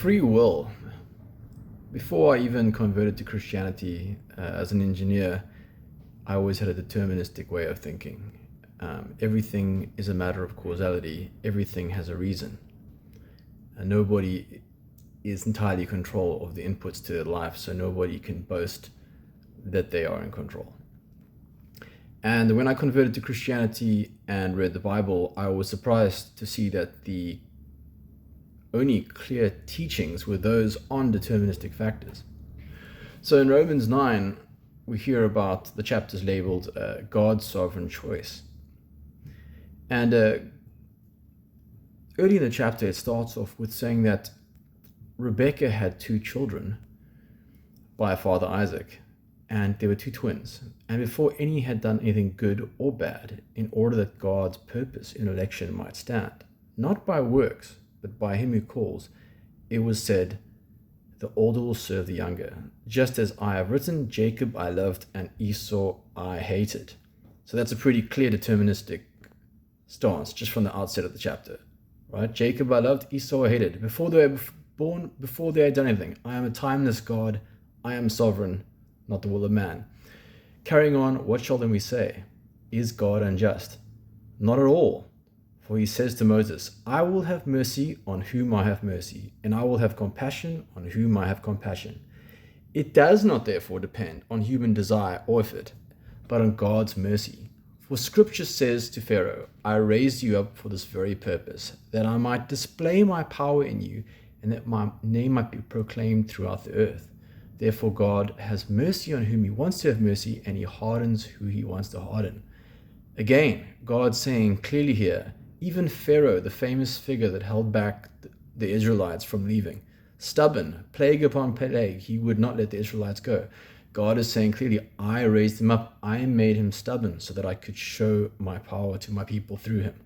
Free will. Before I even converted to Christianity as an engineer, I always had a deterministic way of thinking. Everything is a matter of causality. Everything has a reason. And nobody is entirely in control of the inputs to their life, so nobody can boast that they are in control. And when I converted to Christianity and read the Bible, I was surprised to see that the only clear teachings were those on deterministic factors. So in Romans 9, we hear about the chapters labeled God's sovereign choice. And early in the chapter, it starts off with saying that Rebekah had 2 children by father Isaac, and there were 2 twins. And before any had done anything good or bad, in order that God's purpose in election might stand, not by works, but by him who calls, it was said, the older will serve the younger. Just as I have written, Jacob I loved and Esau I hated. So that's a pretty clear deterministic stance just from the outset of the chapter, right? Jacob I loved, Esau I hated. Before they were born, before they had done anything, I am a timeless God. I am sovereign, not the will of man. Carrying on, what shall then we say? Is God unjust? Not at all. For he says to Moses, I will have mercy on whom I have mercy, and I will have compassion on whom I have compassion. It does not therefore depend on human desire or effort, but on God's mercy. For scripture says to Pharaoh, I raised you up for this very purpose, that I might display my power in you, and that my name might be proclaimed throughout the earth. Therefore God has mercy on whom he wants to have mercy, and he hardens who he wants to harden. Again, God saying clearly here, even Pharaoh, the famous figure that held back the Israelites from leaving, stubborn, plague upon plague, he would not let the Israelites go. God is saying clearly, I raised him up, I made him stubborn so that I could show my power to my people through him.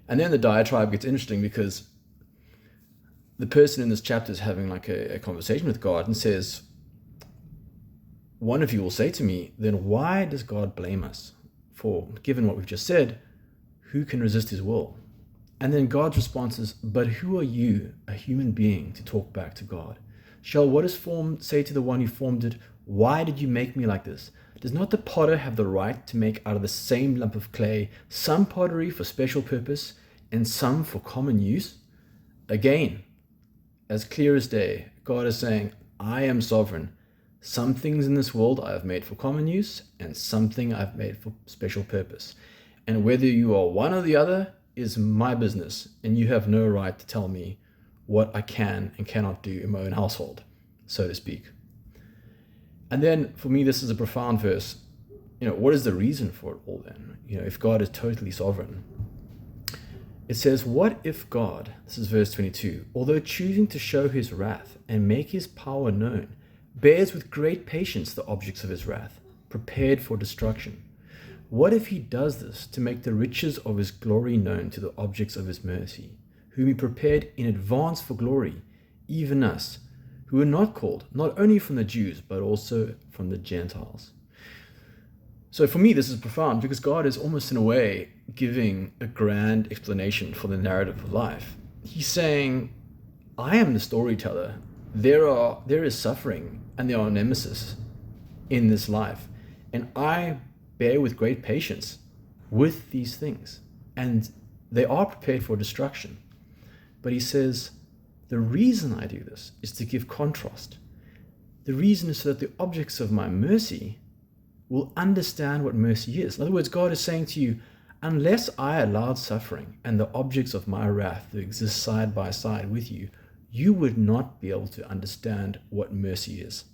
And then the diatribe gets interesting because the person in this chapter is having like a conversation with God and says, one of you will say to me, then why does God blame us? For given what we've just said, who can resist his will? And then God's response is, but who are you, a human being, to talk back to God? Shall what is formed say to the one who formed it, why did you make me like this? Does not the potter have the right to make out of the same lump of clay some pottery for special purpose and some for common use? Again, as clear as day, God is saying, I am sovereign. Some things in this world I have made for common use, and something I've made for special purpose. And whether you are one or the other is my business, and you have no right to tell me what I can and cannot do in my own household, so to speak. And then for me, this is a profound verse. What is the reason for it all then? If God is totally sovereign. It says, what if God, this is verse 22, although choosing to show his wrath and make his power known, bears with great patience the objects of his wrath, prepared for destruction? What if he does this to make the riches of his glory known to the objects of his mercy, whom he prepared in advance for glory, even us, who were not called, not only from the Jews, but also from the Gentiles? So for me, this is profound because God is almost in a way giving a grand explanation for the narrative of life. He's saying, I am the storyteller. There is suffering and there are nemesis in this life. And I bear with great patience with these things, and they are prepared for destruction. But he says, the reason I do this is to give contrast. The reason is so that the objects of my mercy will understand what mercy is. In other words, God is saying to you, unless I allowed suffering and the objects of my wrath to exist side by side with you, you would not be able to understand what mercy is.